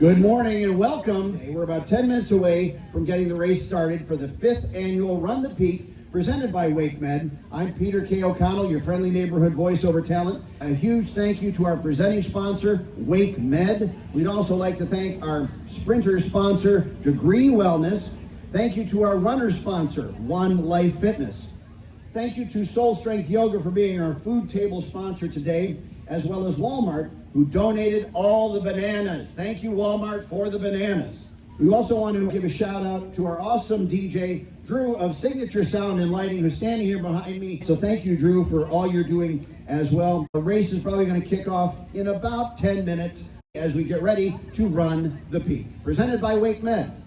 Good morning and welcome. We're about 10 minutes away from getting the race started for the 5th annual Run the Peak presented by WakeMed. I'm Peter K. O'Connell, your friendly neighborhood voiceover talent. A huge thank you to our presenting sponsor, WakeMed. We'd also like to thank our sprinter sponsor, Degree Wellness. Thank you to our runner sponsor, One Life Fitness. Thank you to Soul Strength Yoga for being our food table sponsor today, as well as Walmart, who donated all the bananas. Thank you, Walmart, for the bananas. We also want to give a shout out to our awesome DJ, Drew of Signature Sound and Lighting, who's standing here behind me. So thank you, Drew, for all you're doing as well. The race is probably going to kick off in about 10 minutes as we get ready to run the peak. Presented by WakeMed.